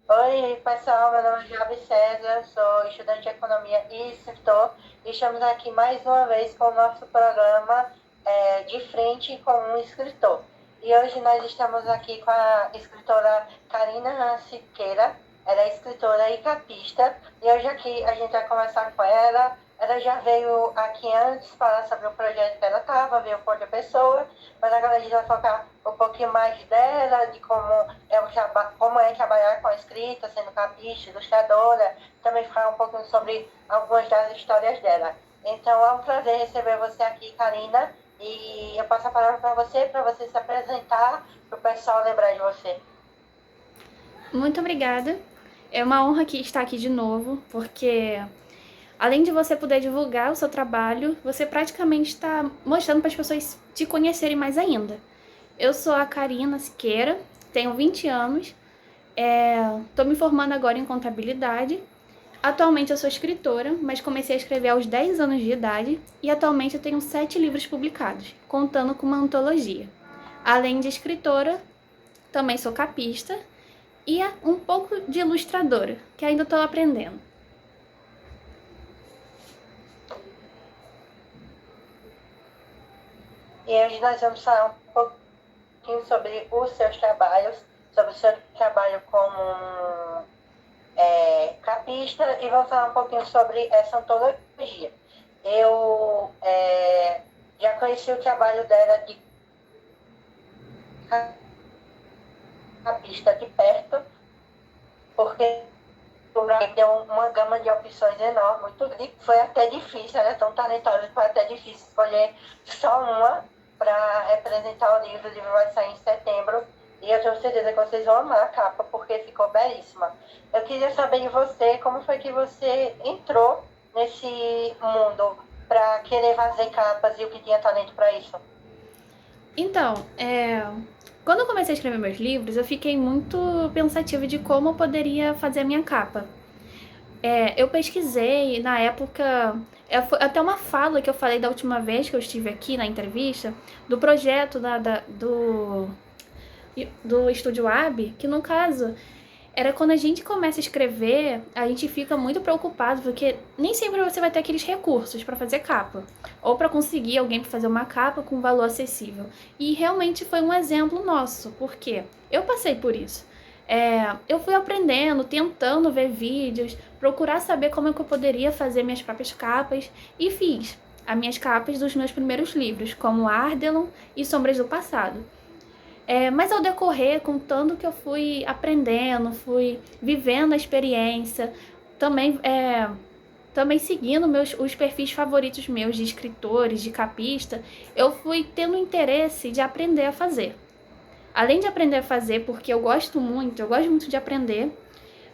Oi, pessoal, meu nome é Javi César, sou estudante de Economia e escritor, e estamos aqui mais uma vez com o nosso programa De Frente com um Escritor. E hoje nós estamos aqui com a escritora Karina Siqueira, ela é escritora e capista, e hoje aqui a gente vai conversar com ela. Ela já veio aqui antes falar sobre o projeto que ela estava, veio com outra pessoa, mas agora a gente vai focar um pouquinho mais dela, de como é trabalhar com a escrita, sendo capista, ilustradora, também falar um pouquinho sobre algumas das histórias dela. Então é um prazer receber você aqui, Karina, e eu passo a palavra para você se apresentar, para o pessoal lembrar de você. Muito obrigada. É uma honra estar aqui de novo, porque além de você poder divulgar o seu trabalho, você praticamente está mostrando para as pessoas te conhecerem mais ainda. Eu sou a Karina Siqueira, tenho 20 anos, estou me formando agora em contabilidade. Atualmente eu sou escritora, mas comecei a escrever aos 10 anos de idade e atualmente eu tenho 7 livros publicados, contando com uma antologia. Além de escritora, também sou capista e um pouco de ilustradora, que ainda estou aprendendo. E hoje nós vamos falar um pouquinho sobre os seus trabalhos, sobre o seu trabalho como capista, e vamos falar um pouquinho sobre essa antologia. Eu já conheci o trabalho dela de capista de perto, porque deu uma gama de opções enorme, muito grande. Foi até difícil, ela é tão talentosa que foi até difícil escolher só uma para representar o livro. O livro vai sair em setembro e eu tenho certeza que vocês vão amar a capa, porque ficou belíssima. Eu queria saber de você, como foi que você entrou nesse mundo para querer fazer capas e o que tinha talento para isso? Então, quando eu comecei a escrever meus livros, eu fiquei muito pensativa de como eu poderia fazer a minha capa. Eu pesquisei, na época, foi até uma fala que eu falei da última vez que eu estive aqui na entrevista, do projeto do Estúdio Web, que no caso era quando a gente começa a escrever, a gente fica muito preocupado, porque nem sempre você vai ter aqueles recursos para fazer capa, ou para conseguir alguém para fazer uma capa com valor acessível. E realmente foi um exemplo nosso, porque eu passei por isso. Eu fui aprendendo, tentando ver vídeos, procurar saber como é que eu poderia fazer minhas próprias capas, e fiz as minhas capas dos meus primeiros livros, como Ardelon e Sombras do Passado. Mas ao decorrer, contando que eu fui aprendendo, fui vivendo a experiência, também, também seguindo os perfis favoritos meus de escritores, de capista, eu fui tendo interesse de aprender a fazer. Além de aprender a fazer, porque eu gosto muito de aprender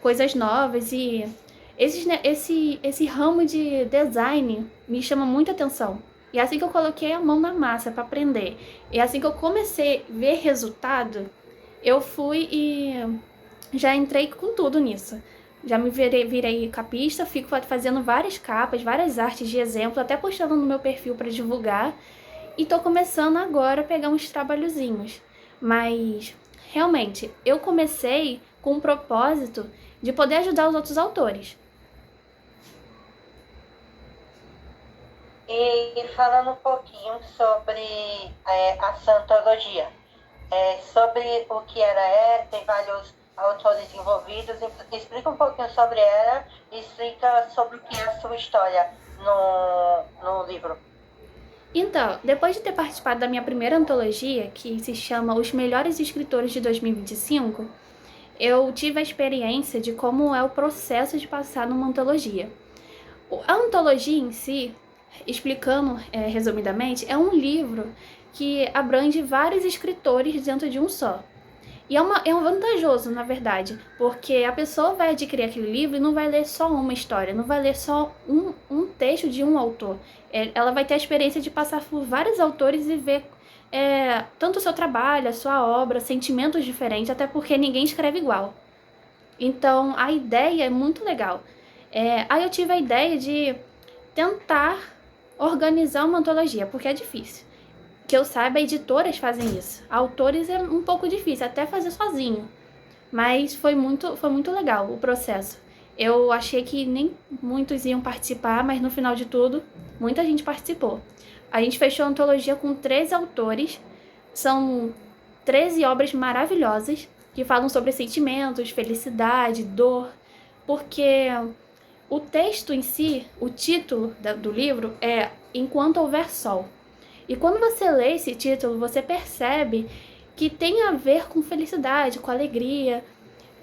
coisas novas e esse ramo de design me chama muita atenção. E é assim que eu coloquei a mão na massa para aprender, e é assim que eu comecei a ver resultado, eu fui e já entrei com tudo nisso. Já virei capista, fico fazendo várias capas, várias artes de exemplo, até postando no meu perfil para divulgar. E tô começando agora a pegar uns trabalhozinhos. Mas, realmente, eu comecei com o propósito de poder ajudar os outros autores. E falando um pouquinho sobre a Santologia, sobre o que ela é, tem vários autores envolvidos. Explica um pouquinho sobre ela e explica sobre o que é a sua história no livro. Então, depois de ter participado da minha primeira antologia, que se chama Os Melhores Escritores de 2025, eu tive a experiência de como é o processo de passar numa antologia. A antologia em si, explicando resumidamente, é um livro que abrange vários escritores dentro de um só. E é um vantajoso, na verdade, porque a pessoa vai adquirir aquele livro e não vai ler só uma história, não vai ler só um texto de um autor. Ela vai ter a experiência de passar por vários autores e ver tanto o seu trabalho, a sua obra, sentimentos diferentes, até porque ninguém escreve igual. Então, a ideia é muito legal. Aí eu tive a ideia de tentar organizar uma antologia, porque é difícil. Que eu saiba, editoras fazem isso. Autores é um pouco difícil, até fazer sozinho. Mas foi muito legal o processo. Eu achei que nem muitos iam participar, mas no final de tudo, muita gente participou. A gente fechou a antologia com 13 autores, são 13 obras maravilhosas que falam sobre sentimentos, felicidade, dor, porque o texto em si, o título do livro é Enquanto Houver Sol. E quando você lê esse título, você percebe que tem a ver com felicidade, com alegria,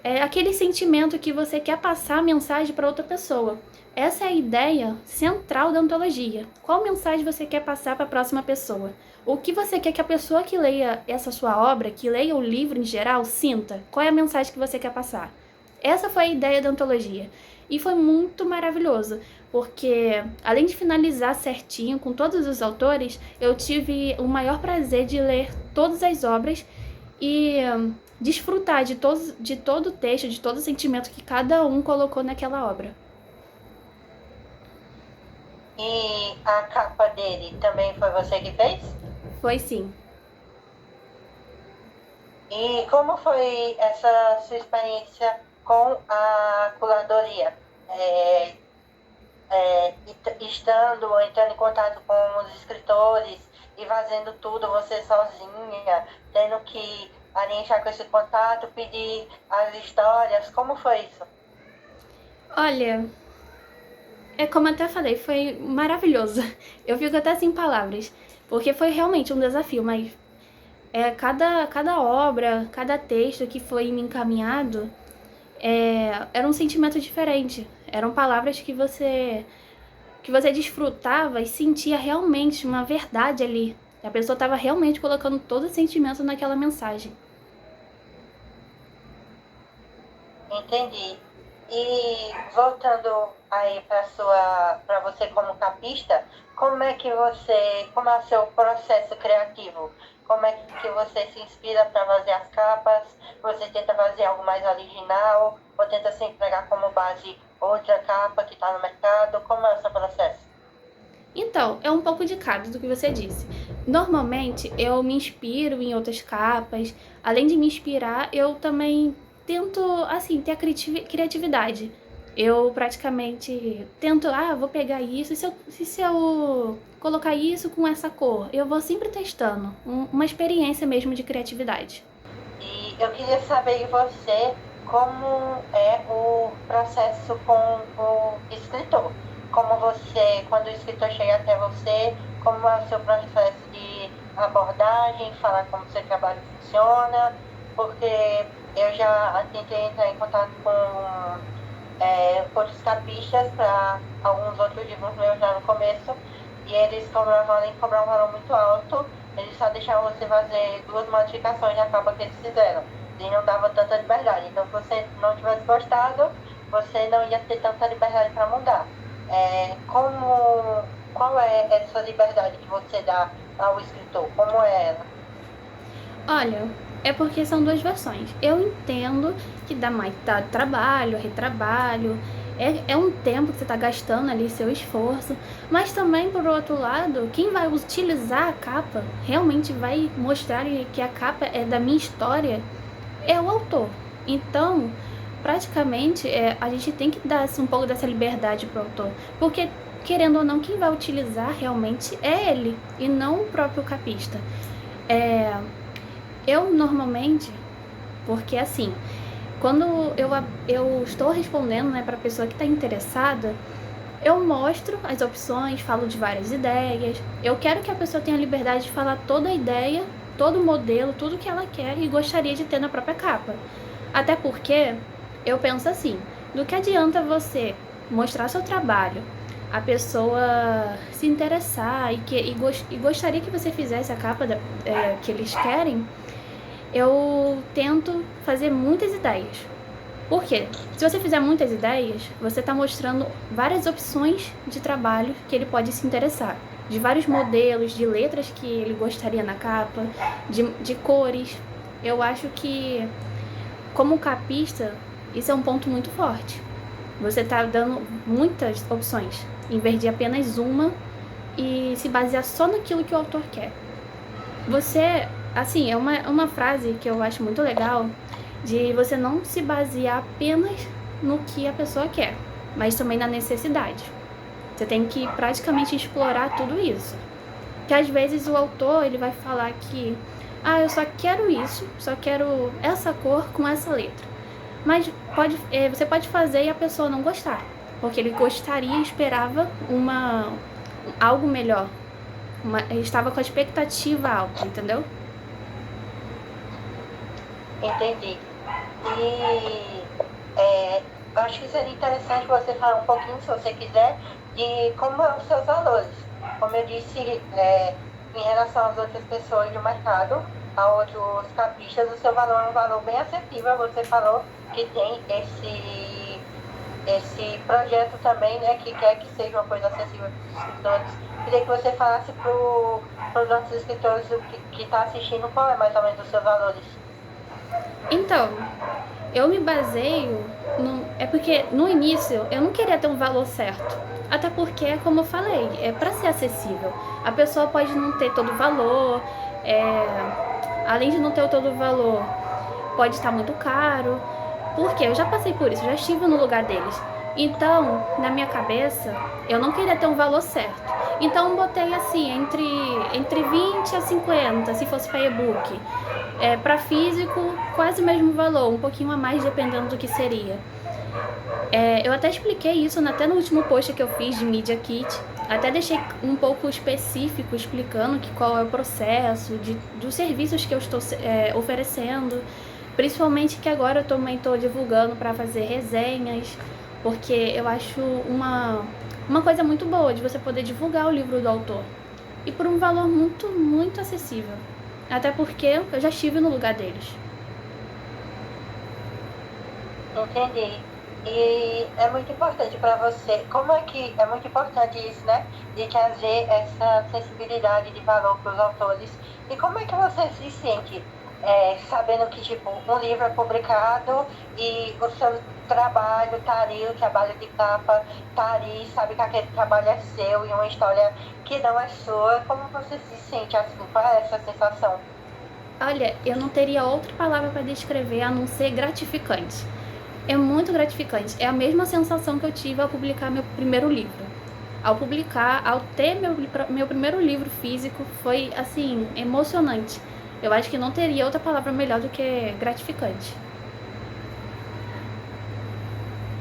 é aquele sentimento que você quer passar a mensagem para outra pessoa. Essa é a ideia central da antologia. Qual mensagem você quer passar para a próxima pessoa? O que você quer que a pessoa que leia essa sua obra, que leia o livro em geral, sinta? Qual é a mensagem que você quer passar? Essa foi a ideia da antologia. E foi muito maravilhoso, porque além de finalizar certinho com todos os autores, eu tive o maior prazer de ler todas as obras e desfrutar de todo o texto, de todo o sentimento que cada um colocou naquela obra. E a capa dele também foi você que fez? Foi sim. E como foi essa sua experiência com a curadoria? Estando ou entrando em contato com os escritores e fazendo tudo você sozinha, tendo que alinhar com esse contato, pedir as histórias, como foi isso? Olha, é como eu até falei, foi maravilhoso. Eu fico até sem palavras, porque foi realmente um desafio, mas cada obra, cada texto que foi me encaminhado, era um sentimento diferente. Eram palavras que você desfrutava e sentia realmente uma verdade ali. A pessoa estava realmente colocando todo o sentimento naquela mensagem. Entendi. E voltando aí para você como capista, como é o seu processo criativo? Como é que você se inspira para fazer as capas? Você tenta fazer algo mais original ou tenta sempre pegar como base outra capa que está no mercado? Como é o seu processo? Então, é um pouco de cada do que você disse. Normalmente, eu me inspiro em outras capas. Além de me inspirar, eu também tento, assim, ter a criatividade. Eu praticamente tento, vou pegar isso, e se eu colocar isso com essa cor? Eu vou sempre testando, uma experiência mesmo de criatividade. E eu queria saber de você como é o processo com o escritor. Como você, quando o escritor chega até você, como é o seu processo de abordagem, falar como o seu trabalho funciona, porque eu já tentei entrar em contato com outros capistas para alguns outros livros meus já no começo, e eles cobravam, além de cobrar um valor muito alto, eles só deixavam você fazer duas modificações na capa que eles fizeram. E não dava tanta liberdade. Então, se você não tivesse gostado, você não ia ter tanta liberdade para mudar. Qual é essa liberdade que você dá ao escritor? Como é ela? Olha, é porque são duas versões. Eu entendo que dá trabalho, retrabalho, é um tempo que você está gastando ali, seu esforço, mas também, por outro lado, quem vai utilizar a capa, realmente vai mostrar que a capa é da minha história, é o autor. Então, praticamente, a gente tem que dar um pouco dessa liberdade pro autor, porque, querendo ou não, quem vai utilizar realmente é ele, e não o próprio capista. Eu normalmente, porque assim, quando eu estou respondendo, né, para a pessoa que está interessada, eu mostro as opções, falo de várias ideias. Eu quero que a pessoa tenha a liberdade de falar toda a ideia, todo o modelo, tudo que ela quer e gostaria de ter na própria capa. Até porque eu penso assim, do que adianta você mostrar seu trabalho, a pessoa se interessar e gostaria que você fizesse a capa que eles querem. Eu tento fazer muitas ideias. Por quê? Se você fizer muitas ideias, você está mostrando várias opções de trabalho que ele pode se interessar. De vários modelos, de letras que ele gostaria na capa, de cores. Eu acho que, como capista, isso é um ponto muito forte. Você está dando muitas opções, em vez de apenas uma e se basear só naquilo que o autor quer. Você, assim, é uma frase que eu acho muito legal, de você não se basear apenas no que a pessoa quer, mas também na necessidade. Você tem que praticamente explorar tudo isso. Que às vezes o autor ele vai falar que eu só quero isso, só quero essa cor com essa letra. Mas você pode fazer e a pessoa não gostar, porque ele gostaria e esperava algo melhor. Ele estava com a expectativa alta, entendeu? Entendi. E eu acho que seria interessante você falar um pouquinho, se você quiser, de como são os seus valores. Como eu disse, em relação às outras pessoas do mercado, a outros capistas, o seu valor é um valor bem acessível. Você falou que tem esse projeto também, né, que quer que seja uma coisa acessível para os escritores. Queria que você falasse para os nossos escritores que está assistindo qual é mais ou menos os seus valores. Então, eu me baseio é porque no início eu não queria ter um valor certo. Até porque, como eu falei, é para ser acessível. A pessoa pode não ter todo o valor, além de não ter todo o valor, pode estar muito caro. Porque eu já passei por isso, já estive no lugar deles. Então, na minha cabeça, eu não queria ter um valor certo. Então, eu botei assim, entre 20 a 50, se fosse para e-book. Para físico, quase o mesmo valor, um pouquinho a mais, dependendo do que seria. Eu até expliquei isso até no último post que eu fiz de Media Kit. Até deixei um pouco específico explicando qual é o processo dos serviços que eu estou oferecendo. Principalmente que agora eu também estou divulgando para fazer resenhas, porque eu acho uma coisa muito boa de você poder divulgar o livro do autor. E por um valor muito, muito acessível. Até porque eu já estive no lugar deles. Entendi. E é muito importante para você, como é que é muito importante isso, né? De trazer essa sensibilidade de valor para os autores. E como é que você se sente sabendo que, tipo, um livro é publicado e o seu trabalho tá ali, o trabalho de capa tá ali, sabe que aquele trabalho é seu e uma história que não é sua? Como você se sente assim? Qual é essa sensação? Olha, eu não teria outra palavra para descrever a não ser gratificante. É muito gratificante. É a mesma sensação que eu tive ao publicar meu primeiro livro. Ao ter meu primeiro livro físico, foi, assim, emocionante. Eu acho que não teria outra palavra melhor do que gratificante.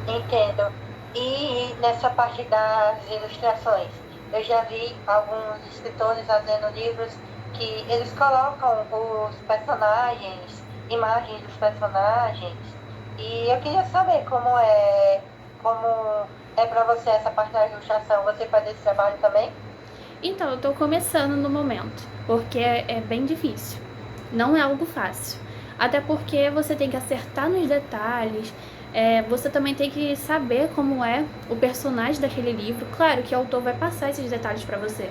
Entendo. E nessa parte das ilustrações, eu já vi alguns escritores fazendo livros que eles colocam os personagens, imagens dos personagens, e eu queria saber como é para você essa parte da ilustração. Você faz esse trabalho também? Então, eu tô começando no momento, porque é bem difícil. Não é algo fácil. Até porque você tem que acertar nos detalhes, você também tem que saber como é o personagem daquele livro. Claro que o autor vai passar esses detalhes para você,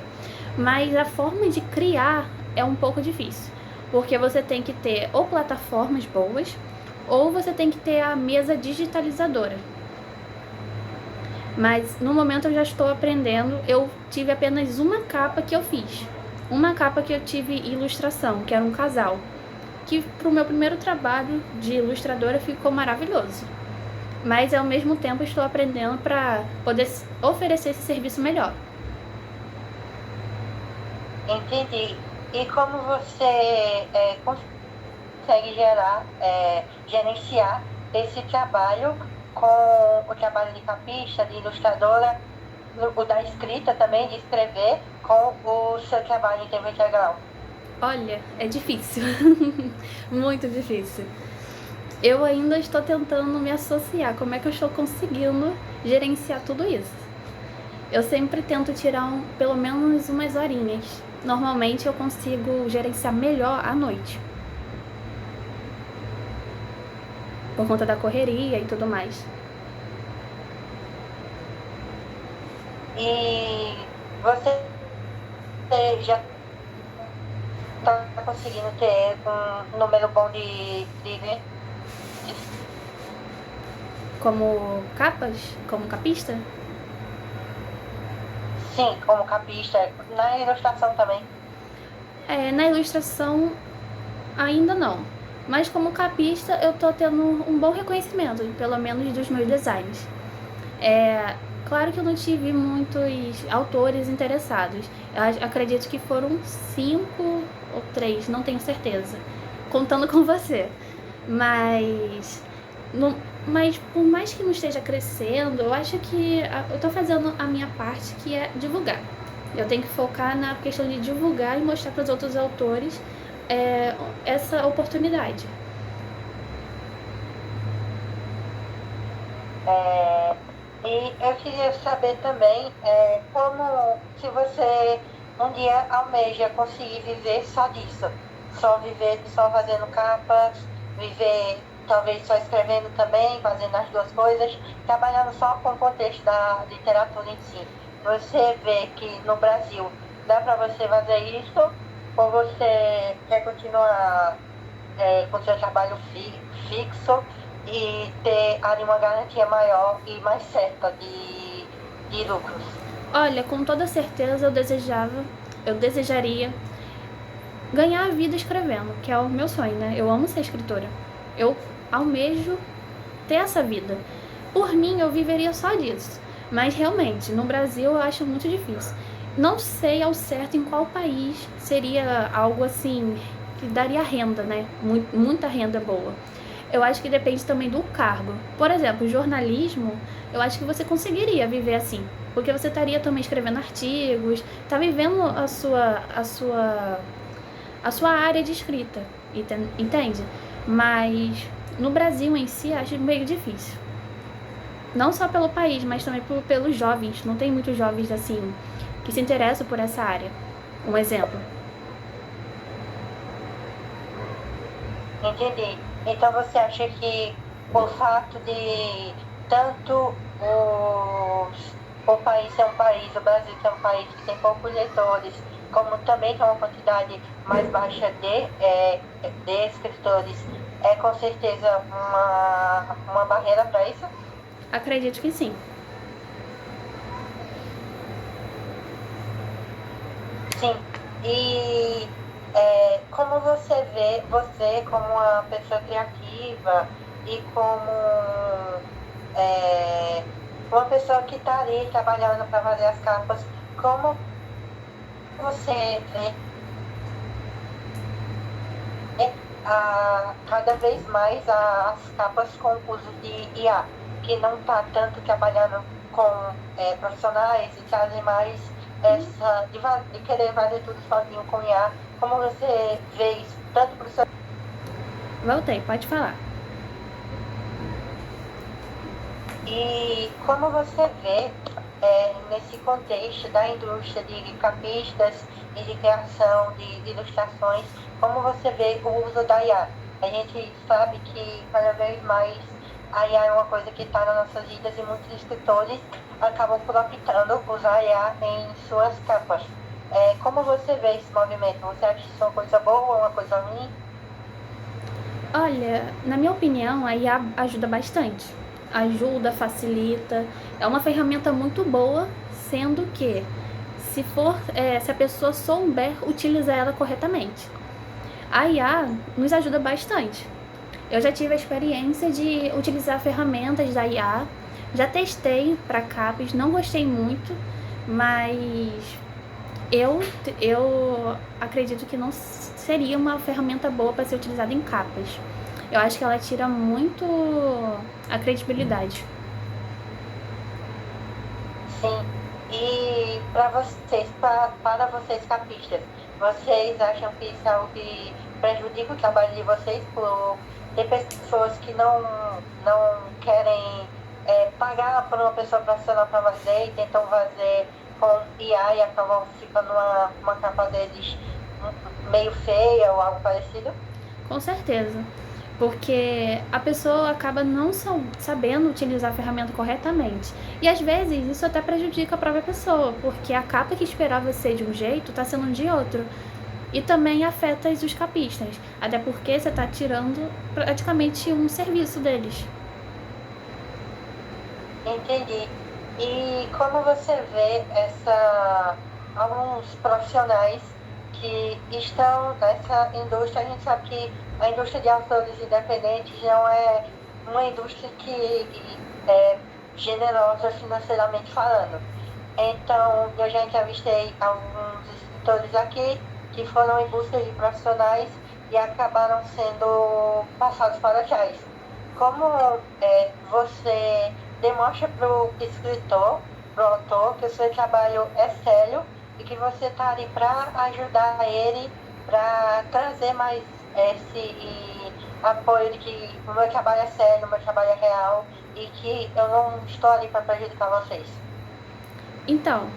mas a forma de criar é um pouco difícil, porque você tem que ter ou plataformas boas, ou você tem que ter a mesa digitalizadora. Mas no momento eu já estou aprendendo. Eu tive apenas uma capa que eu fiz. Uma capa que eu tive ilustração, que era um casal. Que pro meu primeiro trabalho de ilustradora ficou maravilhoso. Mas ao mesmo tempo estou aprendendo para poder oferecer esse serviço melhor. Entendi. E como você consegue gerenciar esse trabalho com o trabalho de capista, de ilustradora, o da escrita também, de escrever, com o seu trabalho em tempo integral? Olha, é difícil. Muito difícil. Eu ainda estou tentando me associar. Como é que eu estou conseguindo gerenciar tudo isso? Eu sempre tento tirar pelo menos umas horinhas. Normalmente eu consigo gerenciar melhor à noite. Por conta da correria e tudo mais. E você já está conseguindo ter um número bom de Como capas? Como capista? sim, como capista, na ilustração também? Na ilustração ainda não. Mas como capista, eu tô tendo um bom reconhecimento, pelo menos dos meus designs. Claro que eu não tive muitos autores interessados. Eu acredito que foram 5 ou 3, não tenho certeza, contando com você. Mas, mas por mais que não esteja crescendo, eu acho que eu tô fazendo a minha parte, que é divulgar. Eu tenho que focar na questão de divulgar e mostrar para os outros autores essa oportunidade. E eu queria saber também como se você um dia almeja conseguir viver só disso, só viver só fazendo capas, viver talvez só escrevendo também, fazendo as duas coisas, trabalhando só com o contexto da literatura em si. Você vê que no Brasil dá para você fazer isso ou você quer continuar com seu trabalho fixo e ter ali uma garantia maior e mais certa de lucros? Olha, com toda certeza eu desejaria ganhar a vida escrevendo, que é o meu sonho, né? Eu amo ser escritora. Eu almejo ter essa vida. Por mim, eu viveria só disso. Mas realmente, no Brasil eu acho muito difícil. Não sei ao certo em qual país seria algo assim que daria renda, né? Muita renda boa. Eu acho que depende também do cargo. Por exemplo, jornalismo, eu acho que você conseguiria viver assim. Porque você estaria também escrevendo artigos, tá vivendo a sua área de escrita, entende? Mas no Brasil em si, acho meio difícil. Não só pelo país, mas também pelos jovens. Não tem muitos jovens assim que se interessam por essa área. Um exemplo. Entendi. Então você acha que o fato de tanto o país ser um país, o Brasil ser um país que tem poucos leitores, como também tem uma quantidade mais baixa de escritores, é com certeza uma barreira para isso? Acredito que sim. Sim. E como você vê você como uma pessoa criativa e como uma pessoa que está ali trabalhando para fazer as capas, como você vê cada vez mais as capas com uso de IA, que não está tanto trabalhando com profissionais e trazem mais essa de querer fazer tudo sozinho com IA. Como você vê isso, tanto para o seu... Voltei, pode falar. E como você vê nesse contexto da indústria de capistas e de criação de ilustrações, como você vê o uso da IA? A gente sabe que cada vez mais a IA é uma coisa que está nas nossas vidas e muitos escritores acabam por optando usar a IA em suas capas. Como você vê esse movimento? Você acha isso uma coisa boa ou uma coisa ruim? Olha, na minha opinião, a IA ajuda bastante. Ajuda, facilita. É uma ferramenta muito boa, sendo que se a pessoa souber utilizar ela corretamente. A IA nos ajuda bastante. Eu já tive a experiência de utilizar ferramentas da IA, já testei para capas, não gostei muito, mas eu acredito que não seria uma ferramenta boa para ser utilizada em capas. Eu acho que ela tira muito a credibilidade. Sim. E para vocês capistas, vocês acham que isso é algo que prejudica o trabalho de vocês por ter pessoas que não querem pagar por uma pessoa profissional para fazer e tentam fazer com IA e acabam ficando uma capa deles meio feia ou algo parecido? Com certeza. Porque a pessoa acaba não sabendo utilizar a ferramenta corretamente. E às vezes isso até prejudica a própria pessoa, porque a capa que esperava ser de um jeito está sendo de outro. E também afeta os capistas, até porque você está tirando praticamente um serviço deles. Entendi. E como você vê alguns profissionais que estão nessa indústria, a gente sabe que a indústria de autores independentes não é uma indústria que é generosa financeiramente falando. Então, eu já entrevistei alguns escritores aqui que foram em busca de profissionais e acabaram sendo passados para trás. Como você demonstra para o escritor, para o autor, que o seu trabalho é sério e que você está ali para ajudar ele, para trazer mais esse apoio de que o meu trabalho é sério, o meu trabalho é real e que eu não estou ali para prejudicar vocês. Então,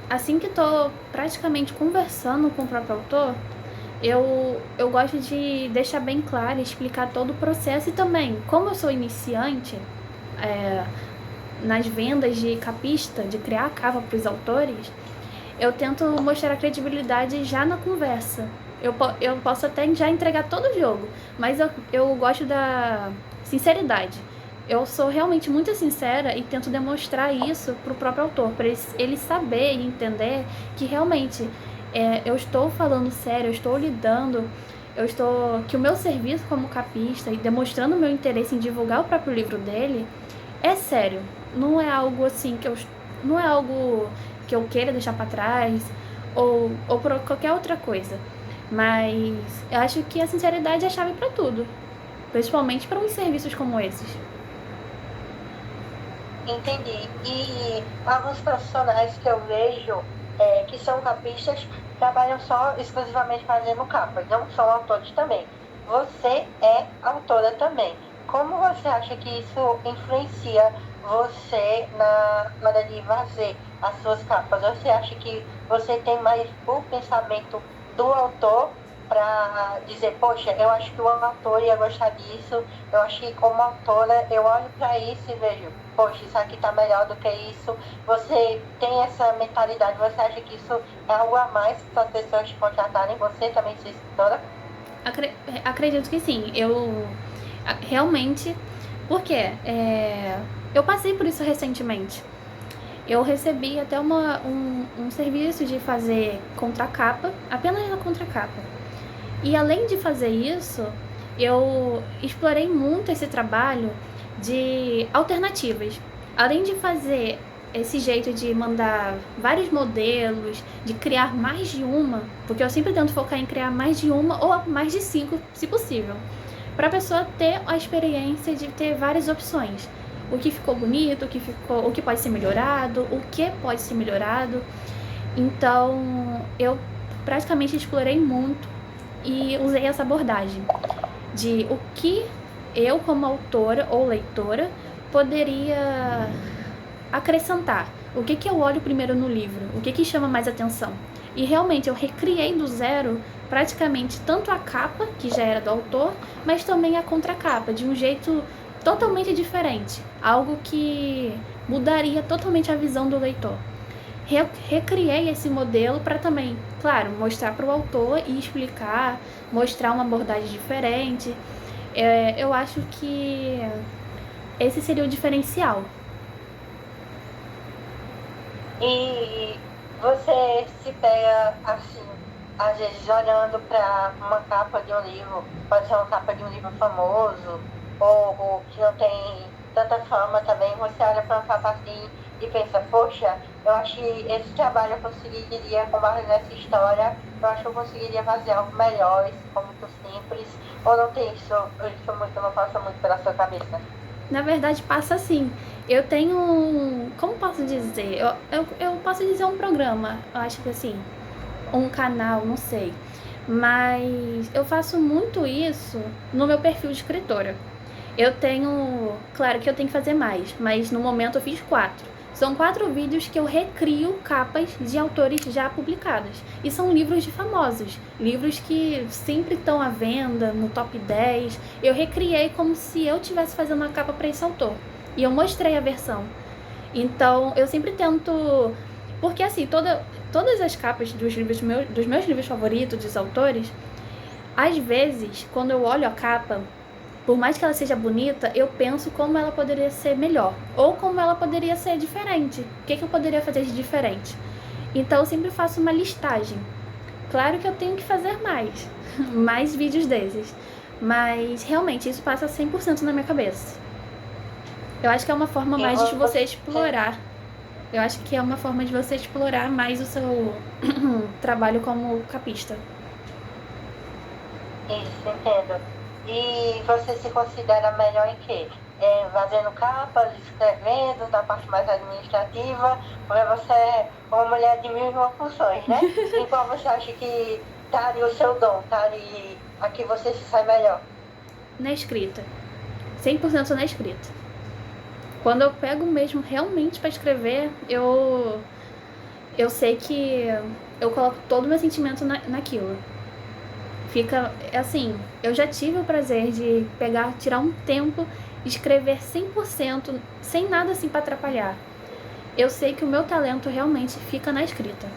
assim que estou praticamente conversando com o próprio autor, eu gosto de deixar bem claro e explicar todo o processo. E também, como eu sou iniciante nas vendas de capista, de criar capa para os autores, eu tento mostrar a credibilidade já na conversa. Eu posso até já entregar todo o jogo, mas eu gosto da sinceridade. Eu sou realmente muito sincera e tento demonstrar isso para o próprio autor, para ele saber e entender que realmente eu estou falando sério, eu estou lidando, que o meu serviço como capista e demonstrando o meu interesse em divulgar o próprio livro dele é sério. Não é algo assim não é algo que eu queira deixar para trás ou por qualquer outra coisa. Mas eu acho que a sinceridade é a chave para tudo, principalmente para uns serviços como esses. Entendi. E alguns profissionais que eu vejo que são capistas trabalham só exclusivamente fazendo capas, não são autores também. Você é autora também. Como você acha que isso influencia você na hora de fazer as suas capas? Você acha que você tem mais o pensamento do autor para dizer, poxa, eu acho que o autor ia gostar disso, eu acho que como autora eu olho para isso e vejo, poxa, isso aqui tá melhor do que isso. Você tem essa mentalidade, você acha que isso é algo a mais para as pessoas te contratarem, você também ser escritora? Acredito que sim, eu realmente, porque eu passei por isso recentemente. Eu recebi até um serviço de fazer contracapa, apenas na contracapa. E além de fazer isso, eu explorei muito esse trabalho de alternativas. Além de fazer esse jeito de mandar vários modelos, de criar mais de uma, porque eu sempre tento focar em criar mais de uma ou mais de 5, se possível, para a pessoa ter a experiência de ter várias opções. O que ficou bonito, o que pode ser melhorado, o que pode ser melhorado. Então, eu praticamente explorei muito e usei essa abordagem de o que eu, como autora ou leitora, poderia acrescentar. O que eu olho primeiro no livro? O que chama mais atenção? E realmente eu recriei do zero praticamente tanto a capa, que já era do autor, mas também a contracapa, de um jeito totalmente diferente. Algo que mudaria totalmente a visão do leitor. Recriei esse modelo para também, claro, mostrar para o autor e explicar, mostrar uma abordagem diferente. Eu acho que esse seria o diferencial. E você se pega assim, às vezes olhando para uma capa de um livro, pode ser uma capa de um livro famoso, ou que não tem tanta fama também, você olha para uma capa assim e pensa, poxa, eu acho que esse trabalho eu conseguiria, com base nessa história, eu acho que eu conseguiria fazer algo melhor, isso ficou muito simples, ou não tem isso não passa muito pela sua cabeça? Na verdade, passa assim. Eu tenho, como posso dizer? Eu posso dizer um programa, eu acho que assim, um canal, não sei. Mas eu faço muito isso no meu perfil de escritora. Eu tenho, claro que eu tenho que fazer mais, mas no momento eu fiz 4. São 4 vídeos que eu recrio capas de autores já publicadas. E são livros de famosos, livros que sempre estão à venda, no top 10. Eu recriei como se eu estivesse fazendo a capa para esse autor. E eu mostrei a versão. Então, eu sempre tento... Porque assim, todas as capas dos meus livros favoritos, dos autores, às vezes, quando eu olho a capa, por mais que ela seja bonita, eu penso como ela poderia ser melhor. Ou como ela poderia ser diferente. O que eu poderia fazer de diferente? Então, eu sempre faço uma listagem. Claro que eu tenho que fazer mais. mais vídeos desses. Mas realmente isso passa 100% na minha cabeça. Eu acho que é uma forma E mais de você você, explorar. Eu acho que é uma forma de você explorar mais o seu trabalho como capista. isso, entendo. E você se considera melhor em quê? Fazendo capas, escrevendo, na parte mais administrativa, porque você é uma mulher de mil e uma funções, né? Em qual você acha que estaria o seu dom, estaria aqui você se sai melhor? Na escrita. 100% na escrita. Quando eu pego mesmo realmente pra escrever, eu sei que eu coloco todo o meu sentimento naquilo. Fica assim, eu já tive o prazer de pegar, tirar um tempo, escrever 100%, sem nada assim pra atrapalhar. Eu sei que o meu talento realmente fica na escrita.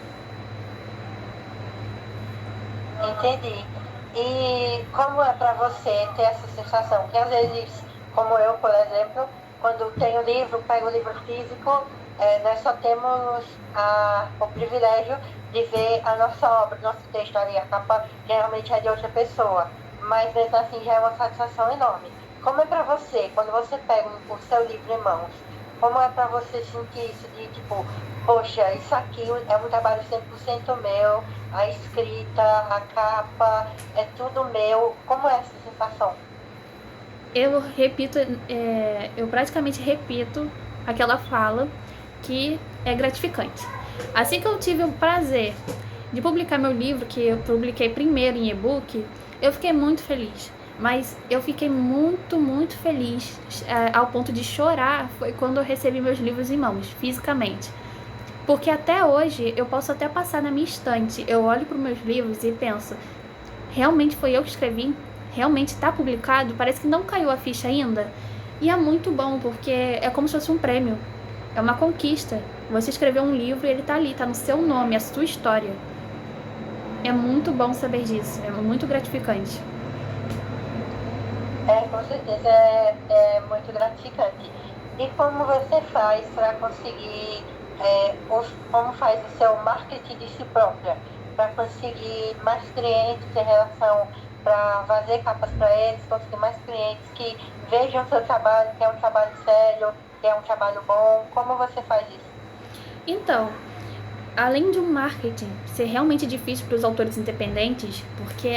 Entendi. E como é para você ter essa sensação? Que às vezes, como eu, por exemplo, quando tenho livro, pego o livro físico, nós só temos o privilégio de ver a nossa obra, nosso texto ali, a capa geralmente é de outra pessoa, mas mesmo assim já é uma satisfação enorme. Como é para você, quando você pega o seu livro em mãos, como é para você sentir isso de tipo, poxa, isso aqui é um trabalho 100% meu, a escrita, a capa, é tudo meu. Como é essa sensação? Eu repito, eu praticamente repito aquela fala que é gratificante. Assim que eu tive o prazer de publicar meu livro, que eu publiquei primeiro em e-book, eu fiquei muito feliz. Mas eu fiquei muito, muito feliz, ao ponto de chorar, foi quando eu recebi meus livros em mãos, fisicamente. Porque até hoje, eu posso até passar na minha estante, eu olho para os meus livros e penso, realmente foi eu que escrevi? Realmente está publicado? Parece que não caiu a ficha ainda. E é muito bom, porque é como se fosse um prêmio. É uma conquista. Você escreveu um livro e ele tá ali, tá no seu nome, a sua história. É muito bom saber disso, é muito gratificante. Com certeza é muito gratificante. E como você faz para conseguir, como faz o seu marketing de si própria, para conseguir mais clientes em relação, para fazer capas para eles, conseguir mais clientes que vejam o seu trabalho, que é um trabalho sério, que é um trabalho bom, como você faz isso? Então, além de um marketing ser realmente difícil para os autores independentes, porque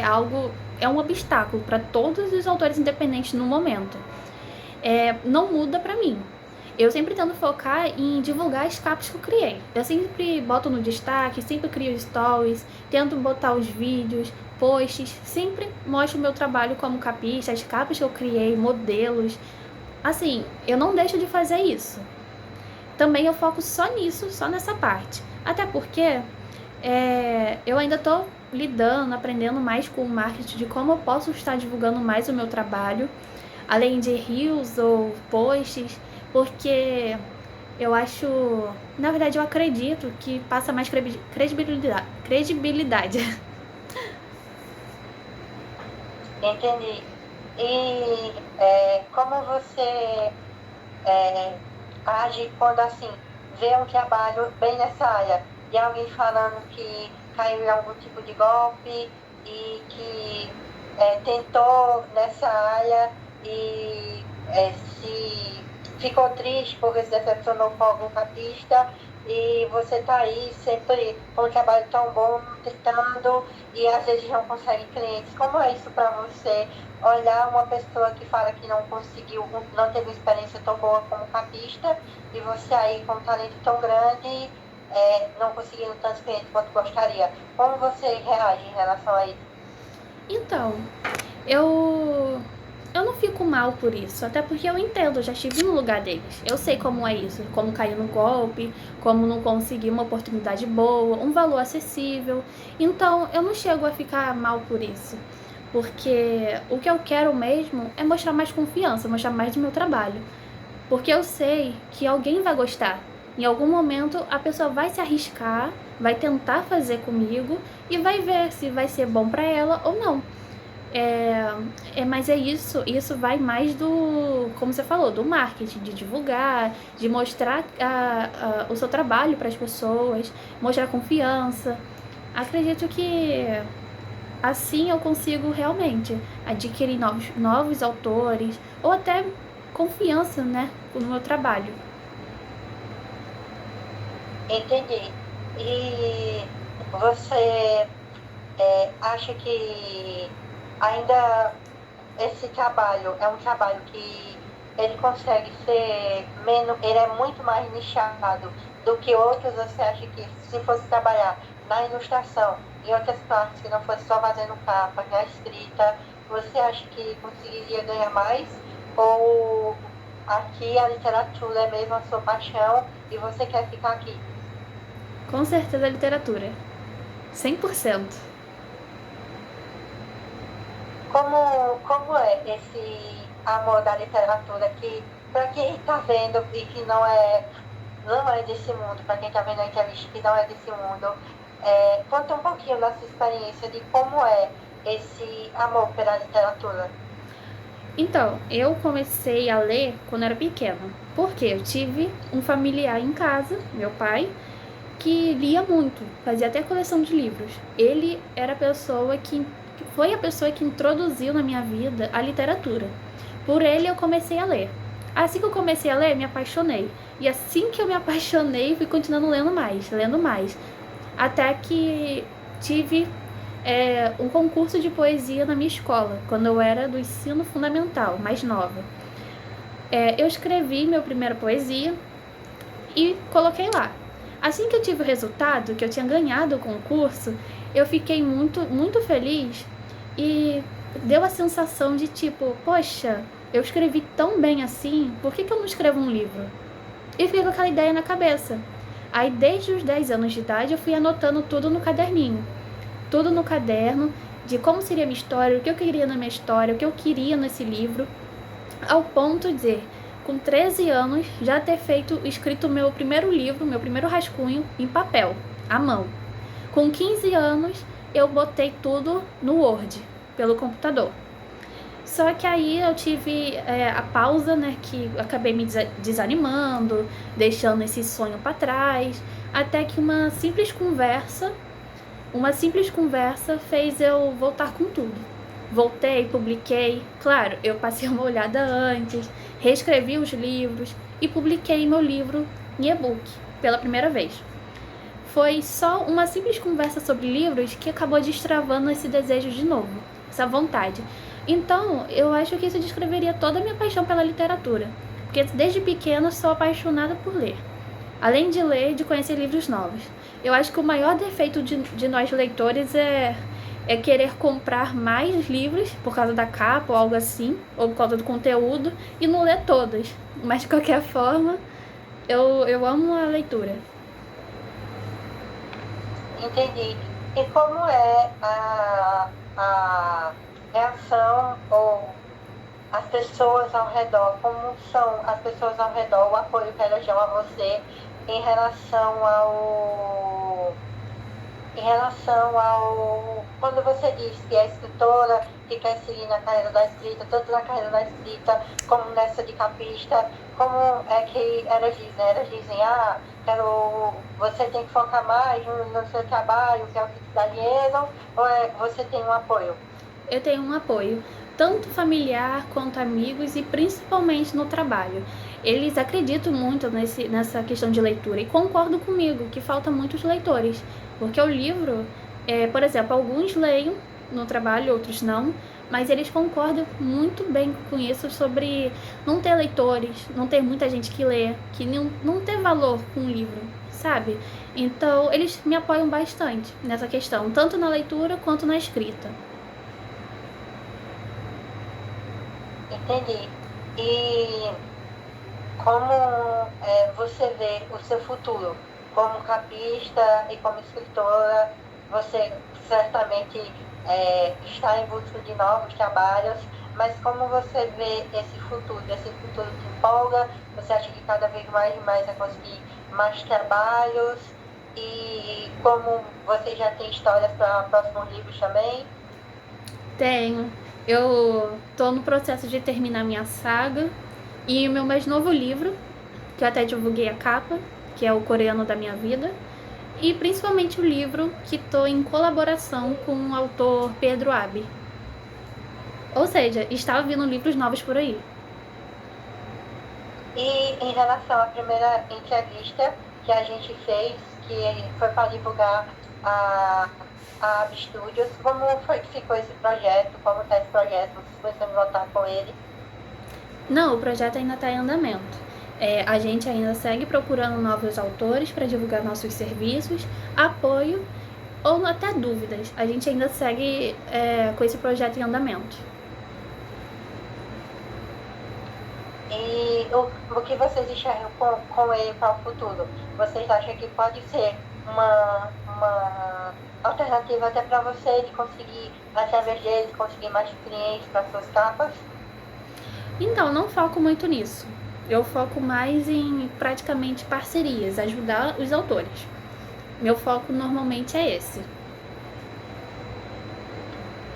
é um obstáculo para todos os autores independentes no momento, não muda para mim. Eu sempre tento focar em divulgar as capas que eu criei. Eu sempre boto no destaque, sempre crio stories, tento botar os vídeos, posts, sempre mostro o meu trabalho como capista, as capas que eu criei, modelos. Assim, eu não deixo de fazer isso. Também eu foco só nisso, só nessa parte. Até porque eu ainda estou lidando, aprendendo mais com o marketing de como eu posso estar divulgando mais o meu trabalho, além de reels ou posts, porque eu acho, na verdade eu acredito que passa mais credibilidade. Entendi. E como você é, age quando assim vê um trabalho bem nessa área e alguém falando que caiu em algum tipo de golpe e que tentou nessa área e se ficou triste porque se decepcionou com algum capista e você tá aí sempre com um trabalho tão bom tentando e às vezes não consegue clientes. Como é isso para você? Olhar uma pessoa que fala que não conseguiu, não teve experiência tão boa como capista, e você aí com um talento tão grande, não conseguindo tantos clientes quanto gostaria. Como você reage em relação a isso? Então, eu não fico mal por isso, até porque eu entendo, eu já estive no lugar deles. Eu sei como é isso, como cair no golpe, como não conseguir uma oportunidade boa, um valor acessível. Então, eu não chego a ficar mal por isso. Porque o que eu quero mesmo é mostrar mais confiança, mostrar mais do meu trabalho. Porque eu sei que alguém vai gostar. Em algum momento a pessoa vai se arriscar, vai tentar fazer comigo e vai ver se vai ser bom pra ela ou não. Mas é isso vai mais do, como você falou, do marketing, de divulgar, de mostrar o seu trabalho para as pessoas, mostrar confiança. Acredito que Assim eu consigo realmente adquirir novos autores ou até confiança, né, no meu trabalho. Entendi. E você acha que ainda esse trabalho é um trabalho que ele consegue ser menos, ele é muito mais nichado do que outros? Você acha que se fosse trabalhar na ilustração, em outras partes que não fosse só fazendo capa, na escrita, você acha que conseguiria ganhar mais? Ou aqui a literatura é mesmo a sua paixão e você quer ficar aqui? Com certeza a literatura. 100%. Como é esse amor da literatura que, para quem está vendo e que não é desse mundo, para quem está vendo a entrevista que não é desse mundo, conta um pouquinho da sua experiência de como é esse amor pela literatura. Então, eu comecei a ler quando era pequena. Porque eu tive um familiar em casa, meu pai, que lia muito, fazia até coleção de livros. Ele era a pessoa que foi a pessoa que introduziu na minha vida a literatura. Por ele eu comecei a ler. Assim que eu comecei a ler, me apaixonei. E assim que eu me apaixonei, fui continuando lendo mais, lendo mais. Até que tive um concurso de poesia na minha escola, quando eu era do ensino fundamental, mais nova. Eu escrevi minha primeira poesia e coloquei lá. Assim que eu tive o resultado, que eu tinha ganhado o concurso, eu fiquei muito, muito feliz e deu a sensação de tipo, poxa, eu escrevi tão bem assim, por que eu não escrevo um livro? E fiquei com aquela ideia na cabeça. Aí desde os 10 anos de idade eu fui anotando tudo no caderninho. Tudo no caderno, de como seria a minha história, o que eu queria na minha história, o que eu queria nesse livro, ao ponto de, com 13 anos, já ter escrito o meu primeiro livro, meu primeiro rascunho, em papel, à mão. Com 15 anos, eu botei tudo no Word, pelo computador. Só que aí eu tive a pausa, né, que acabei me desanimando, deixando esse sonho para trás, até que uma simples conversa fez eu voltar com tudo. Voltei, publiquei. Claro, eu passei uma olhada antes, reescrevi os livros e publiquei meu livro em e-book pela primeira vez. Foi só uma simples conversa sobre livros que acabou destravando esse desejo de novo, essa vontade. Então, eu acho que isso descreveria toda a minha paixão pela literatura, porque desde pequena sou apaixonada por ler. Além de ler, de conhecer livros novos. Eu acho que o maior defeito de nós leitores é querer comprar mais livros por causa da capa ou algo assim, ou por causa do conteúdo, e não ler todos. Mas de qualquer forma, eu amo a leitura. Entendi. E como é a reação ou as pessoas ao redor, como são as pessoas ao redor, o apoio que elas dão a você em relação ao quando você diz que é escritora, que quer seguir na carreira da escrita, tanto na carreira da escrita como nessa de capista, como é que elas dizem? Elas dizem, você tem que focar mais no seu trabalho, que é o que te dá dinheiro, ou você tem um apoio? Eu tenho um apoio, tanto familiar quanto amigos e principalmente no trabalho. Eles acreditam muito nessa questão de leitura e concordam comigo que falta muitos leitores, porque o livro, por exemplo, alguns leem no trabalho, outros não, mas eles concordam muito bem com isso sobre não ter leitores, não ter muita gente que lê, que não ter valor com o livro, sabe? Então, eles me apoiam bastante nessa questão, tanto na leitura quanto na escrita. Entendi. E como você vê o seu futuro como capista e como escritora? Você certamente está em busca de novos trabalhos, mas como você vê esse futuro? Esse futuro te empolga? Você acha que cada vez mais e mais vai conseguir mais trabalhos? E como você já tem histórias para próximos livros também? Tenho. Eu tô no processo de terminar minha saga e o meu mais novo livro, que eu até divulguei a capa, que é O Coreano da Minha Vida. E principalmente o livro que estou em colaboração com o autor Pedro Abi. Ou seja, está vindo livros novos por aí. E em relação à primeira entrevista que a gente fez, que foi para divulgar a AB Studios, como foi que ficou esse projeto? Como está esse projeto? Vocês pensam em voltar com ele? Não, o projeto ainda está em andamento. A gente ainda segue procurando novos autores para divulgar nossos serviços, apoio ou até dúvidas. A gente ainda segue com esse projeto em andamento. E o que vocês enxergam com ele para o futuro? Vocês acham que pode ser uma alternativa até para você de conseguir, através deles, conseguir mais clientes para suas capas? Então, não foco muito nisso. Eu foco mais em praticamente parcerias, ajudar os autores. Meu foco normalmente é esse.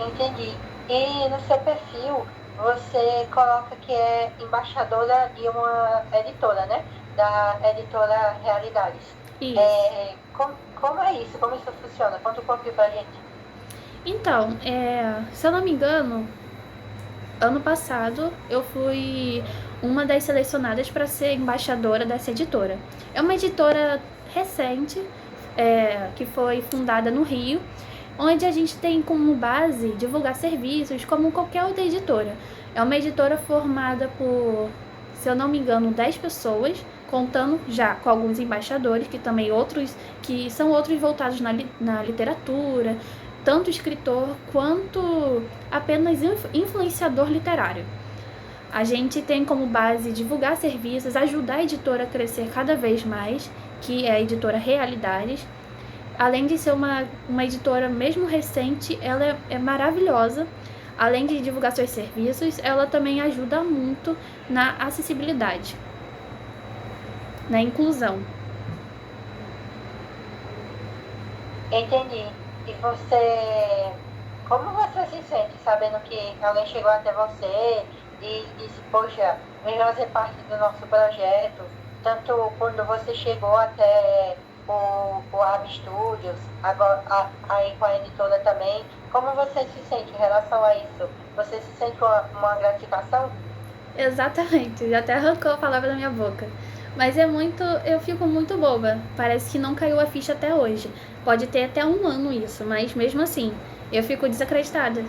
Entendi. E no seu perfil, você coloca que é embaixadora de uma editora, né? Da editora Realidades. Isso. Como é isso? Como isso funciona? Conta um pouquinho pra gente. Então, se eu não me engano, ano passado eu fui uma das selecionadas para ser embaixadora dessa editora. É uma editora recente, que foi fundada no Rio, onde a gente tem como base divulgar serviços como qualquer outra editora. É uma editora formada por, se eu não me engano, 10 pessoas, contando já com alguns embaixadores, que são outros voltados na literatura, tanto escritor quanto apenas influenciador literário. A gente tem como base divulgar serviços, ajudar a editora a crescer cada vez mais, que é a editora Realidades. Além de ser uma editora mesmo recente, ela é maravilhosa. Além de divulgar seus serviços, ela também ajuda muito na acessibilidade, na inclusão. Entendi. E você, como você se sente sabendo que alguém chegou até você e disse, poxa, vem fazer parte do nosso projeto, tanto quando você chegou até o AB Studios, agora aí com a editora também, como você se sente em relação a isso? Você se sente uma gratificação? Exatamente, já até arrancou a palavra da minha boca. Mas eu fico muito boba. Parece que não caiu a ficha até hoje. Pode ter até um ano isso, mas mesmo assim, eu fico desacreditada.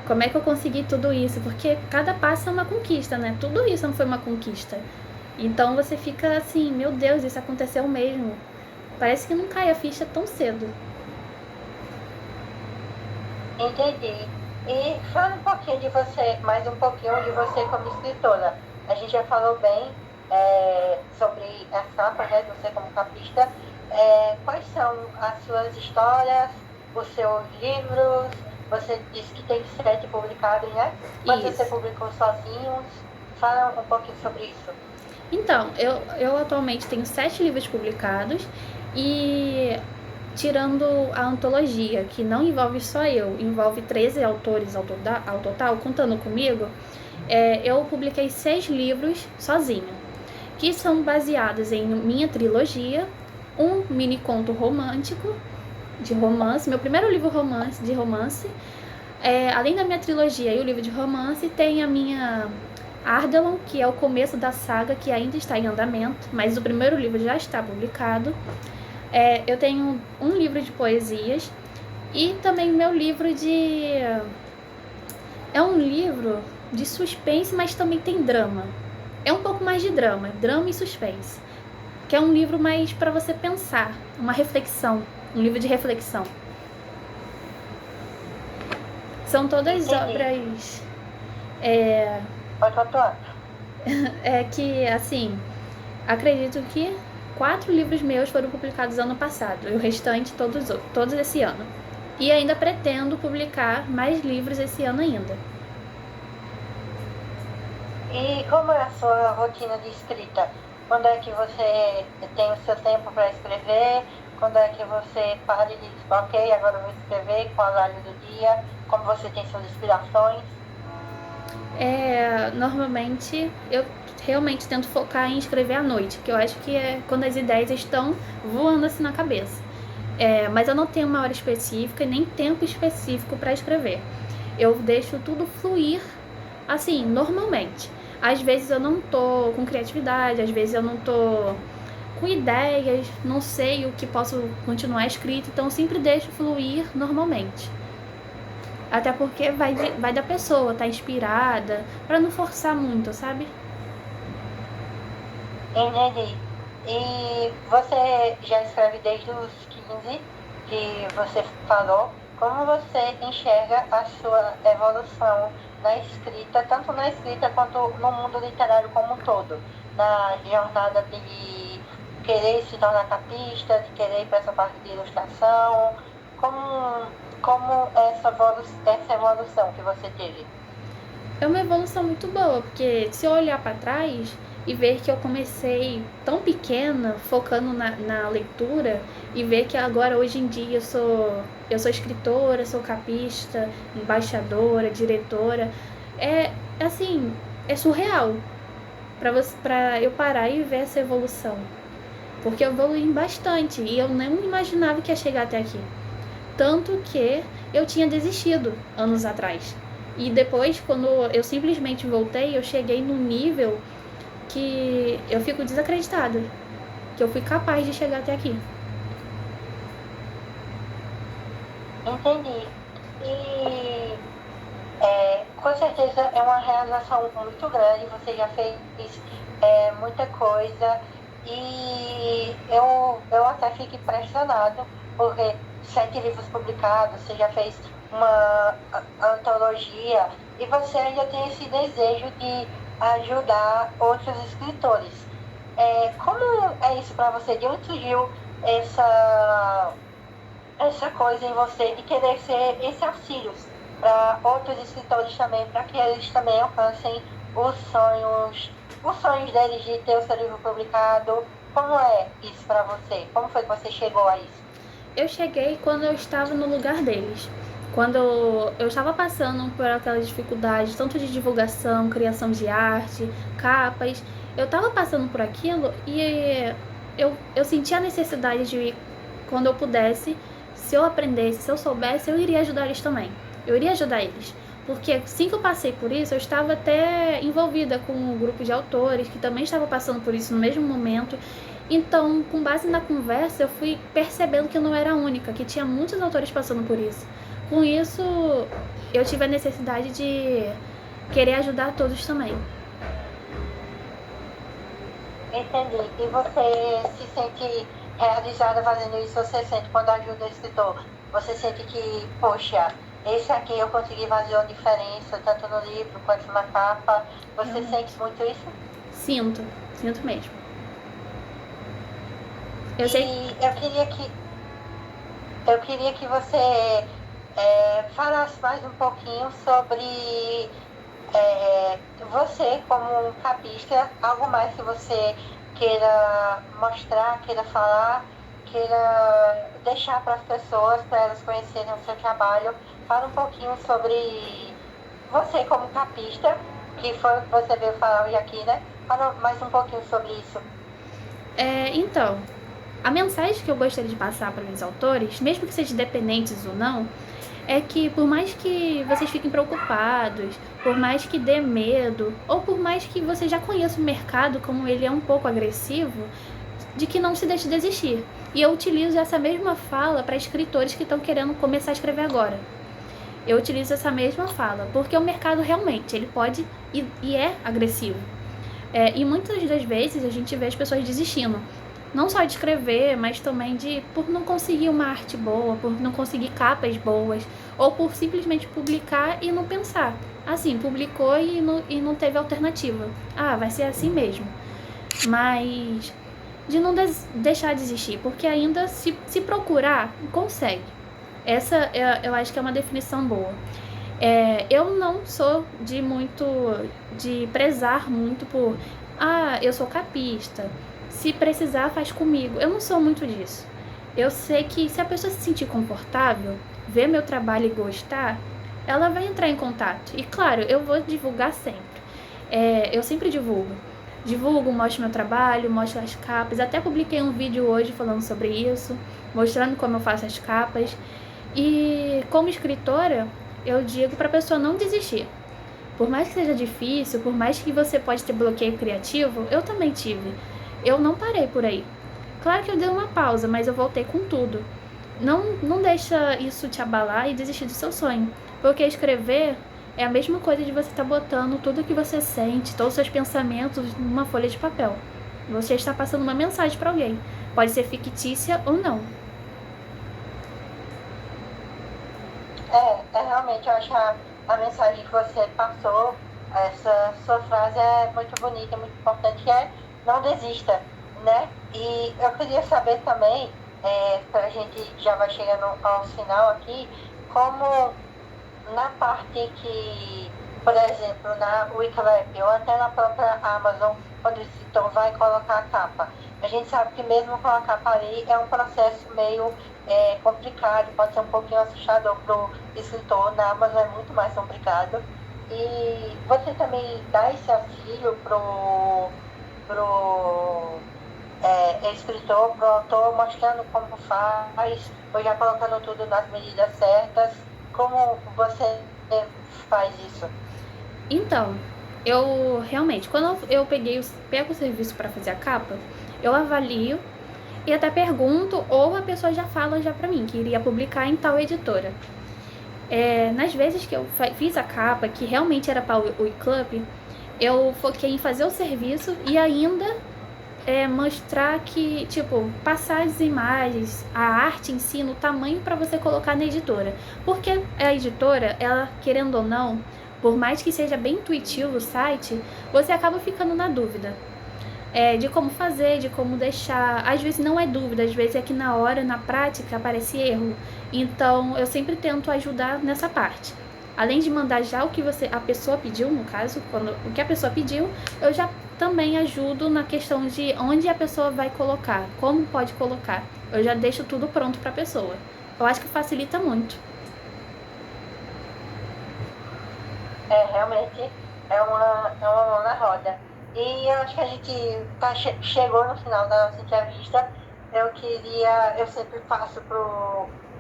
Como é que eu consegui tudo isso? Porque cada passo é uma conquista, né? Tudo isso não foi uma conquista. Então você fica assim, meu Deus, isso aconteceu mesmo. Parece que não cai a ficha tão cedo. Entendi. E fala um pouquinho de você, mais um pouquinho de você como escritora. A gente já falou bem sobre as capas, né, de você como capista. Quais são as suas histórias, os seus livros? Você disse que tem 7 publicados, né? Quantos você Isso. publicou sozinhos? Fala um pouquinho sobre isso. Então, eu atualmente tenho 7 livros publicados e tirando a antologia, que não envolve só eu, envolve 13 autores ao total, contando comigo, eu publiquei 6 livros sozinha, que são baseados em minha trilogia, um mini conto romântico, de romance, meu primeiro livro de romance. Além da minha trilogia e o livro de romance, tem a minha Ardelon, que é o começo da saga, que ainda está em andamento, mas o primeiro livro já está publicado. Eu tenho um livro de poesias e também meu livro de... É um livro de suspense, mas também tem drama. É um pouco mais de drama e suspense. Que é um livro mais para você pensar, uma reflexão, um livro de reflexão. São todas obras Pode continuar. que, assim, acredito que 4 livros meus foram publicados ano passado, e o restante todos esse ano. E ainda pretendo publicar mais livros esse ano ainda. E como é a sua rotina de escrita? Quando é que você tem o seu tempo para escrever? Quando é que você para e diz, ok, agora eu vou escrever, qual horário do dia? Como você tem suas inspirações? Normalmente, eu realmente tento focar em escrever à noite, que eu acho que é quando as ideias estão voando assim na cabeça. Mas eu não tenho uma hora específica e nem tempo específico para escrever. Eu deixo tudo fluir, assim, normalmente. Às vezes eu não tô com criatividade, às vezes eu não tô com ideias, não sei o que posso continuar escrito, então eu sempre deixo fluir normalmente. Até porque vai da pessoa, tá inspirada, pra não forçar muito, sabe? Entendi. E você já escreve desde os 15 que você falou. Como você enxerga a sua evolução na escrita, tanto na escrita quanto no mundo literário como um todo? Na jornada de querer se tornar capista, de querer ir para essa parte de ilustração. Como essa evolução que você teve? É uma evolução muito boa, porque se eu olhar para trás e ver que eu comecei tão pequena, focando na leitura, e ver que agora, hoje em dia, eu sou escritora, sou capista, embaixadora, diretora, é assim, é surreal para eu parar e ver essa evolução. Porque eu evoluí bastante e eu não imaginava que ia chegar até aqui. Tanto que eu tinha desistido anos atrás. E depois, quando eu simplesmente voltei, eu cheguei num nível que eu fico desacreditada. Que eu fui capaz de chegar até aqui. Entendi. E com certeza é uma realização muito grande, você já fez muita coisa e eu até fico impressionado porque 7 livros publicados, você já fez uma antologia e você ainda tem esse desejo de ajudar outros escritores. Como é isso para você? De onde surgiu essa coisa em você de querer ser esse auxílio para outros escritores também, para que eles também alcancem os sonhos deles de ter o seu livro publicado? Como é isso para você? Como foi que você chegou a isso? Eu cheguei quando eu estava no lugar deles. Quando eu estava passando por aquelas dificuldades, tanto de divulgação, criação de arte, capas, eu estava passando por aquilo e eu sentia a necessidade de, quando eu pudesse, se eu aprendesse, se eu soubesse, eu iria ajudar eles também. Eu iria ajudar eles. Porque assim que eu passei por isso, eu estava até envolvida com um grupo de autores que também estava passando por isso no mesmo momento. Então, com base na conversa, eu fui percebendo que eu não era a única, que tinha muitos autores passando por isso. Com isso, eu tive a necessidade de querer ajudar todos também. Entendi. E você se sente realizada fazendo isso? Você sente quando ajuda o escritor? Você sente que, poxa, esse aqui eu consegui fazer uma diferença, tanto no livro quanto na capa. Você sente muito isso? Sinto mesmo. Eu sei. E eu queria que você falasse mais um pouquinho sobre você como um capista, algo mais que você queira mostrar, queira falar, queira deixar para as pessoas, para elas conhecerem o seu trabalho. Fala um pouquinho sobre você como capista, que foi o que você veio falar hoje aqui, né? Fala mais um pouquinho sobre isso. Então, a mensagem que eu gostaria de passar para os autores, mesmo que sejam dependentes ou não, é que por mais que vocês fiquem preocupados, por mais que dê medo, ou por mais que você já conheça o mercado como ele é um pouco agressivo, de que não se deixe desistir. E eu utilizo essa mesma fala para escritores que estão querendo começar a escrever agora. Eu utilizo essa mesma fala, porque o mercado realmente, ele pode e é agressivo. E muitas das vezes a gente vê as pessoas desistindo. Não só de escrever, mas também por não conseguir uma arte boa, por não conseguir capas boas, ou por simplesmente publicar e não pensar. Assim, publicou e não teve alternativa. Vai ser assim mesmo. Mas de não deixar de existir, porque ainda se procurar, consegue. Essa eu acho que é uma definição boa. Eu não sou de prezar muito por eu sou capista, se precisar faz comigo. Eu não sou muito disso. Eu sei que se a pessoa se sentir confortável, ver meu trabalho e gostar, ela vai entrar em contato. E claro, eu vou divulgar sempre. Eu sempre divulgo. divulgo, mostro meu trabalho, mostro as capas. Até publiquei um vídeo hoje falando sobre isso, mostrando como eu faço as capas. E como escritora, eu digo para a pessoa não desistir. Por mais que seja difícil, por mais que você pode ter bloqueio criativo, eu também tive. Eu não parei por aí. Claro que eu dei uma pausa, mas eu voltei com tudo. Não deixa isso te abalar e desistir do seu sonho. Porque escrever é a mesma coisa de você estar botando tudo que você sente, todos os seus pensamentos numa folha de papel. Você está passando uma mensagem para alguém. Pode ser fictícia ou não. Realmente, eu acho a mensagem que você passou, essa sua frase é muito bonita, muito importante, que é não desista, né? E eu queria saber também, para a gente já vai chegando ao final aqui, como na parte que, por exemplo, na Wikilab ou até na própria Amazon, quando o escritor vai colocar a capa, a gente sabe que mesmo com a capa ali é um processo meio complicado, pode ser um pouquinho assustador para o escritor, na Amazon é muito mais complicado. E você também dá esse auxílio pro escritor, pro autor, mostrando como faz, ou já colocando tudo nas medidas certas. Como você faz isso? Então, eu realmente, quando eu pego o serviço para fazer a capa, eu avalio e até pergunto, ou a pessoa já fala já para mim que iria publicar em tal editora. Nas vezes que eu fiz a capa, que realmente era para o e-club, eu foquei em fazer o serviço e ainda mostrar que, tipo, passar as imagens, a arte em si, no tamanho para você colocar na editora. Porque a editora, ela, querendo ou não, por mais que seja bem intuitivo o site, você acaba ficando na dúvida. De como fazer, de como deixar. Às vezes não é dúvida, às vezes é que na hora, na prática, aparece erro. Então, eu sempre tento ajudar nessa parte. Além de mandar já o que a pessoa pediu, no caso, o que a pessoa pediu, eu já também ajudo na questão de onde a pessoa vai colocar, como pode colocar. Eu já deixo tudo pronto para a pessoa. Eu acho que facilita muito. Realmente é uma mão na roda. E eu acho que a gente chegou no final da nossa entrevista. Eu sempre passo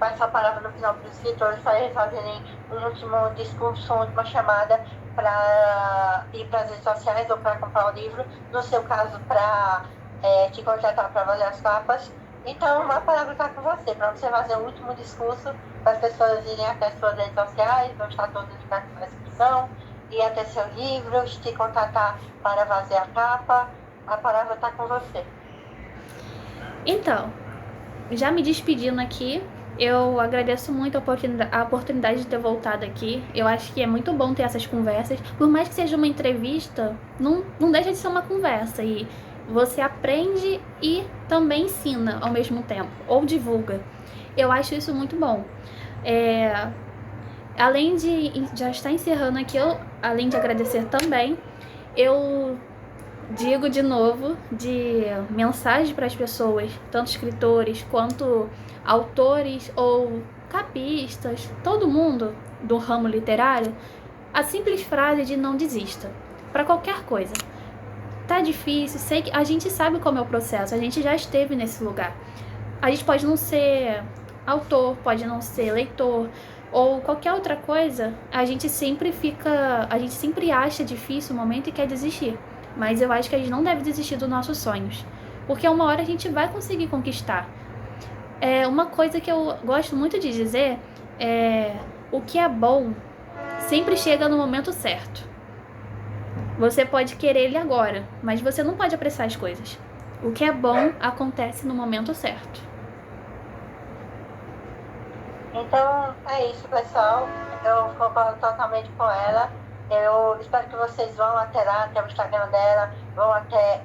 a palavra no final para os escritores para eles fazerem um último discurso, uma última chamada para ir para as redes sociais ou para comprar o livro. No seu caso, para te contratar para fazer as capas. Então, a palavra está com você, para você fazer o último discurso, para as pessoas irem até as suas redes sociais, vão estar todos ligados na descrição, ir até seu livro, te contatar para fazer a capa. A palavra está com você. Então, já me despedindo aqui, eu agradeço muito a oportunidade de ter voltado aqui. Eu acho que é muito bom ter essas conversas. Por mais que seja uma entrevista, não deixa de ser uma conversa. E você aprende e também ensina ao mesmo tempo, ou divulga. Eu acho isso muito bom. Além de já estar encerrando aqui, além de agradecer também, eu digo de novo de mensagem para as pessoas, tanto escritores quanto autores ou capistas, todo mundo do ramo literário, a simples frase de não desista, para qualquer coisa. Tá difícil, sei que a gente sabe como é o processo, a gente já esteve nesse lugar. A gente pode não ser autor, pode não ser leitor ou qualquer outra coisa, a gente sempre acha difícil o momento e quer desistir. Mas eu acho que a gente não deve desistir dos nossos sonhos, porque uma hora a gente vai conseguir conquistar. Uma coisa que eu gosto muito de dizer é: o que é bom sempre chega no momento certo. Você pode querer ele agora, mas você não pode apressar as coisas. O que é bom acontece no momento certo. Então é isso, pessoal. Eu concordo totalmente com ela. Eu espero que vocês vão até lá, até o Instagram dela, vão até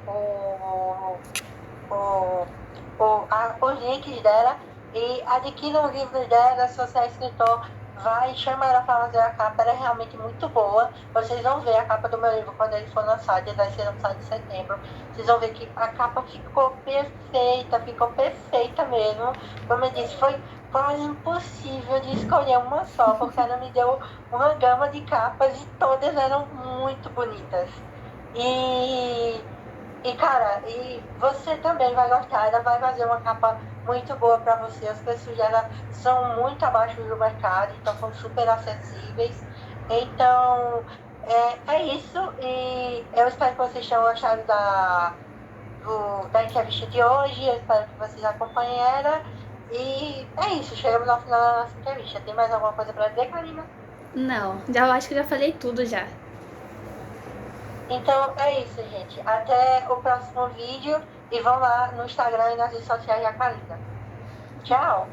os links dela e adquiram o livro dela. Se você é escritor, vai, chama ela para fazer a capa, ela é realmente muito boa. Vocês vão ver a capa do meu livro quando ele for lançado, ele vai ser lançado em setembro. Vocês vão ver que a capa ficou perfeita mesmo. Como eu disse, foi quase impossível de escolher uma só, porque ela me deu uma gama de capas e todas eram muito bonitas. E E, cara, e você também vai gostar, ela vai fazer uma capa muito boa para você. Os preços dela são muito abaixo do mercado, então são super acessíveis. Então, é isso. E eu espero que vocês tenham gostado da entrevista de hoje. Eu espero que vocês acompanhem ela. E é isso, chegamos ao final da nossa entrevista. Tem mais alguma coisa para dizer, Karina? Não, já eu acho que já falei tudo já. Então é isso, gente. Até o próximo vídeo e vão lá no Instagram e nas redes sociais da Karina. Tchau!